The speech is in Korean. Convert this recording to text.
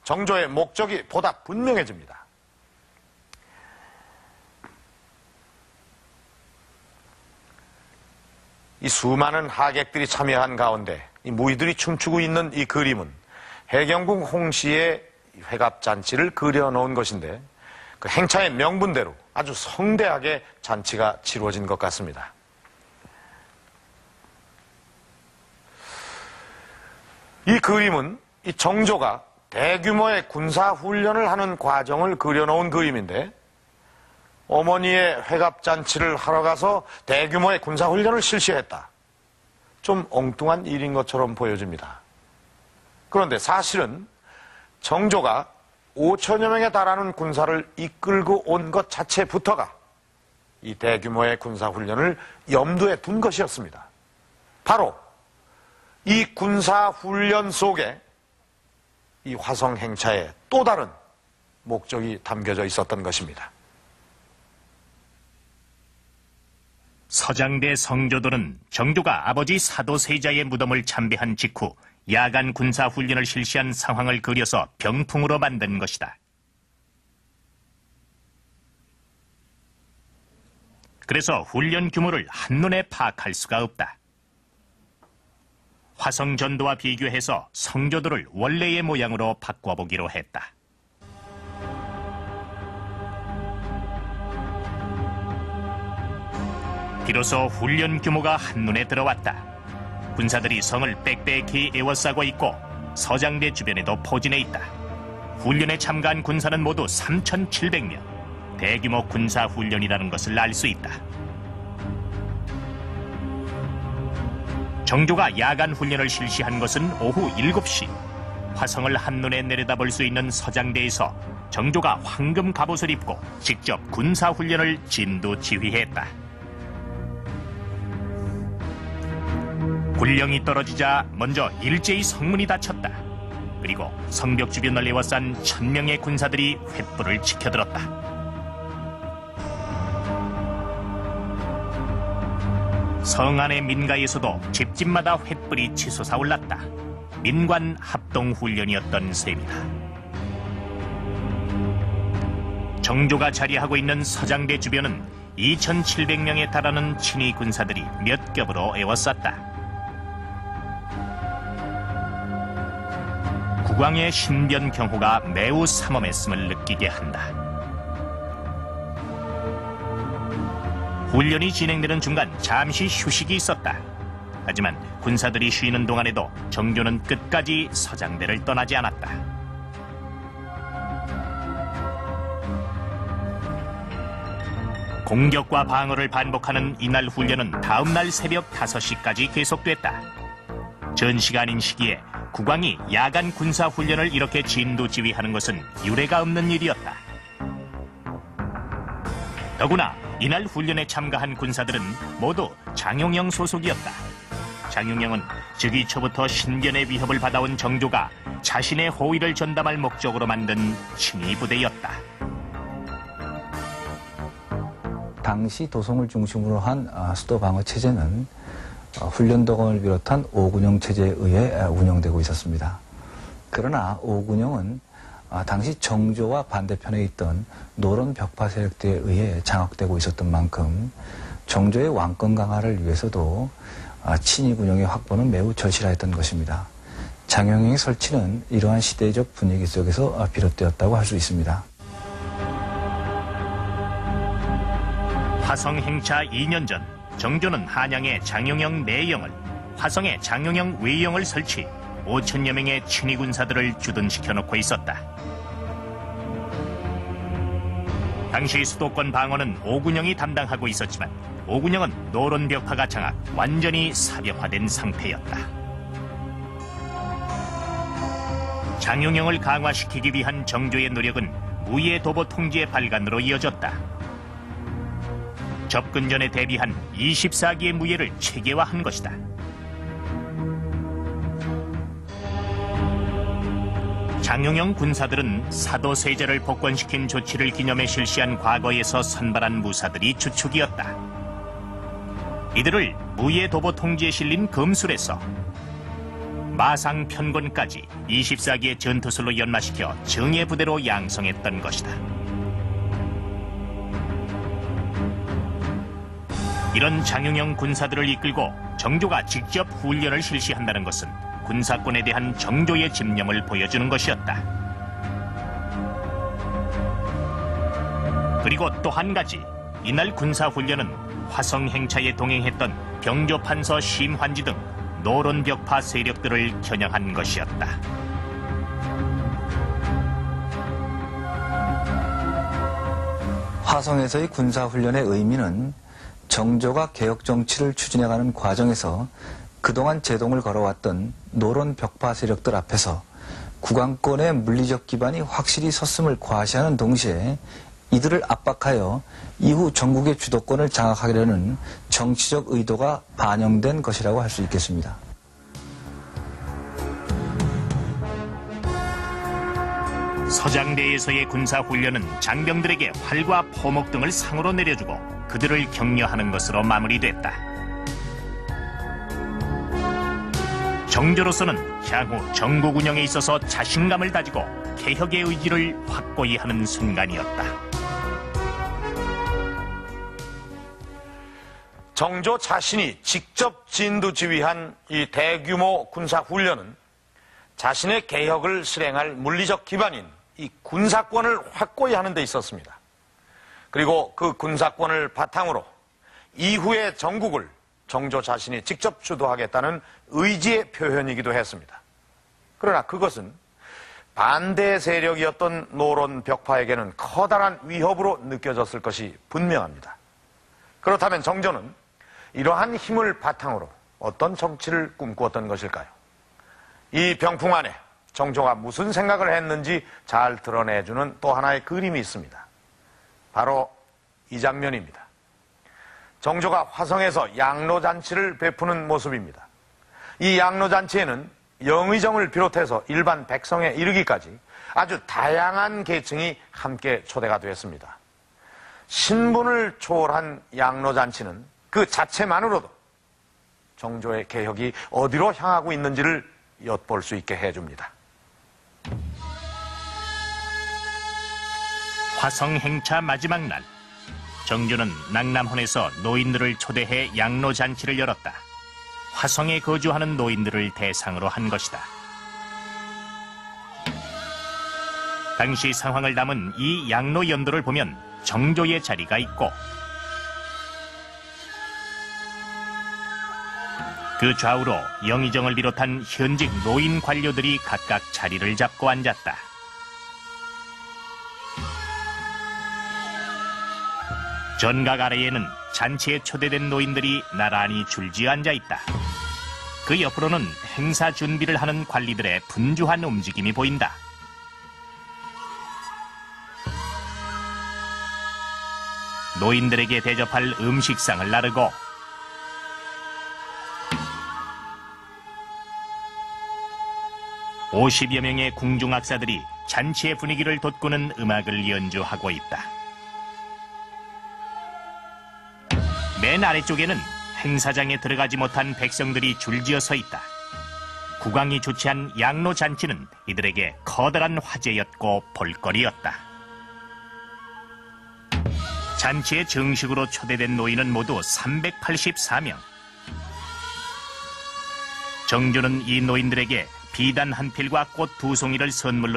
정조의 목적이 보다 분명해집니다. 이 수많은 하객들이 참여한 가운데 이 무희들이 춤추고 있는 이 그림은 해경궁 홍씨의 회갑잔치를 그려놓은 것인데 그 행차의 명분대로 아주 성대하게 잔치가 치루어진 것 같습니다. 이 그림은 이 정조가 대규모의 군사훈련을 하는 과정을 그려놓은 그림인데 어머니의 회갑잔치를 하러 가서 대규모의 군사훈련을 실시했다. 좀 엉뚱한 일인 것처럼 보여집니다. 그런데 사실은 정조가 5천여 명에 달하는 군사를 이끌고 온 것 자체부터가 이 대규모의 군사훈련을 염두에 둔 것이었습니다. 바로 이 군사훈련 속에 이 화성 행차에 또 다른 목적이 담겨져 있었던 것입니다. 서장대 성조들은 정조가 아버지 사도세자의 무덤을 참배한 직후 야간 군사훈련을 실시한 상황을 그려서 병풍으로 만든 것이다. 그래서 훈련 규모를 한눈에 파악할 수가 없다. 화성전도와 비교해서 성조들을 원래의 모양으로 바꿔보기로 했다. 비로소 훈련 규모가 한눈에 들어왔다. 군사들이 성을 빽빽히 에워싸고 있고 서장대 주변에도 포진해 있다. 훈련에 참가한 군사는 모두 3,700명. 대규모 군사훈련이라는 것을 알 수 있다. 정조가 야간 훈련을 실시한 것은 오후 7시. 화성을 한눈에 내려다볼 수 있는 서장대에서 정조가 황금 갑옷을 입고 직접 군사훈련을 진두 지휘했다. 군령이 떨어지자 먼저 일제히 성문이 닫혔다. 그리고 성벽 주변을 에워싼 1,000명의 군사들이 횃불을 지켜들었다. 성 안의 민가에서도 집집마다 횃불이 치솟아 올랐다. 민관 합동훈련이었던 셈이다. 정조가 자리하고 있는 서장대 주변은 2,700명에 달하는 친위 군사들이 몇 겹으로 에워쌌다. 국왕의 신변 경호가 매우 삼엄했음을 느끼게 한다. 훈련이 진행되는 중간 잠시 휴식이 있었다. 하지만 군사들이 쉬는 동안에도 정조는 끝까지 서장대를 떠나지 않았다. 공격과 방어를 반복하는 이날 훈련은 다음날 새벽 5시까지 계속됐다. 전시가 아닌 시기에 국왕이 야간 군사훈련을 이렇게 진두지휘하는 것은 유례가 없는 일이었다. 더구나 이날 훈련에 참가한 군사들은 모두 장용영 소속이었다. 장용영은 즉위 초부터 신변의 위협을 받아온 정조가 자신의 호위를 전담할 목적으로 만든 친위 부대였다. 당시 도성을 중심으로 한 수도 방어 체제는 훈련도검을 비롯한 5군영 체제에 의해 운영되고 있었습니다. 그러나 5군영은 당시 정조와 반대편에 있던 노론 벽파 세력들에 의해 장악되고 있었던 만큼 정조의 왕권 강화를 위해서도 친위 군영의 확보는 매우 절실했던 것입니다. 장용영의 설치는 이러한 시대적 분위기 속에서 비롯되었다고 할 수 있습니다. 화성 행차 2년 전 정조는 한양에 장용영 내영을, 화성에 장용영 외영을 설치, 5천여 명의 친위 군사들을 주둔시켜놓고 있었다. 당시 수도권 방어는 오군영이 담당하고 있었지만 오군영은 노론 벽파가 장악, 완전히 사벽화된 상태였다. 장용영을 강화시키기 위한 정조의 노력은 무예 도보 통제의 발간으로 이어졌다. 접근전에 대비한 24기의 무예를 체계화한 것이다. 장용영 군사들은 사도세자를 복권시킨 조치를 기념해 실시한 과거에서 선발한 무사들이 주축이었다. 이들을 무예 도보 통지에 실린 검술에서 마상 편곤까지 24기의 전투술로 연마시켜 정예 부대로 양성했던 것이다. 이런 장용형 군사들을 이끌고 정조가 직접 훈련을 실시한다는 것은 군사권에 대한 정조의 집념을 보여주는 것이었다. 그리고 또 한 가지, 이날 군사훈련은 화성행차에 동행했던 병조판서 심환지 등 노론벽파 세력들을 겨냥한 것이었다. 화성에서의 군사훈련의 의미는 정조가 개혁정치를 추진해가는 과정에서 그동안 제동을 걸어왔던 노론벽파 세력들 앞에서 국왕권의 물리적 기반이 확실히 섰음을 과시하는 동시에 이들을 압박하여 이후 전국의 주도권을 장악하려는 정치적 의도가 반영된 것이라고 할 수 있겠습니다. 서장대에서의 군사훈련은 장병들에게 활과 포목 등을 상으로 내려주고 그들을 격려하는 것으로 마무리됐다. 정조로서는 향후 전국 운영에 있어서 자신감을 다지고 개혁의 의지를 확고히 하는 순간이었다. 정조 자신이 직접 진두지휘한 이 대규모 군사훈련은 자신의 개혁을 실행할 물리적 기반인 이 군사권을 확고히 하는 데 있었습니다. 그리고 그 군사권을 바탕으로 이후의 전국을 정조 자신이 직접 주도하겠다는 의지의 표현이기도 했습니다. 그러나 그것은 반대 세력이었던 노론 벽파에게는 커다란 위협으로 느껴졌을 것이 분명합니다. 그렇다면 정조는 이러한 힘을 바탕으로 어떤 정치를 꿈꾸었던 것일까요? 이 병풍 안에 정조가 무슨 생각을 했는지 잘 드러내주는 또 하나의 그림이 있습니다. 바로 이 장면입니다. 정조가 화성에서 양로잔치를 베푸는 모습입니다. 이 양로잔치에는 영의정을 비롯해서 일반 백성에 이르기까지 아주 다양한 계층이 함께 초대가 되었습니다. 신분을 초월한 양로잔치는 그 자체만으로도 정조의 개혁이 어디로 향하고 있는지를 엿볼 수 있게 해줍니다. 화성행차 마지막 날, 정조는 낙남혼에서 노인들을 초대해 양로잔치를 열었다. 화성에 거주하는 노인들을 대상으로 한 것이다. 당시 상황을 담은 이 양로연도를 보면 정조의 자리가 있고 그 좌우로 영의정을 비롯한 현직 노인 관료들이 각각 자리를 잡고 앉았다. 전각 아래에는 잔치에 초대된 노인들이 나란히 줄지어 앉아있다. 그 옆으로는 행사 준비를 하는 관리들의 분주한 움직임이 보인다. 노인들에게 대접할 음식상을 나르고 (50여) 명의 궁중악사들이 잔치의 분위기를 돋구는 음악을 연주하고 있다. 맨 아래쪽에는 행사장에 들어가지 못한 백성들이 줄지어 서 있다. 국왕이 주최한 양로잔치는 이들에게 커다란 화제였고 볼거리였다. 잔치에 정식으로 초대된 노인은 모두 384명. 정조는 이 노인들에게 비단 한 필과 꽃 2송이를 선물로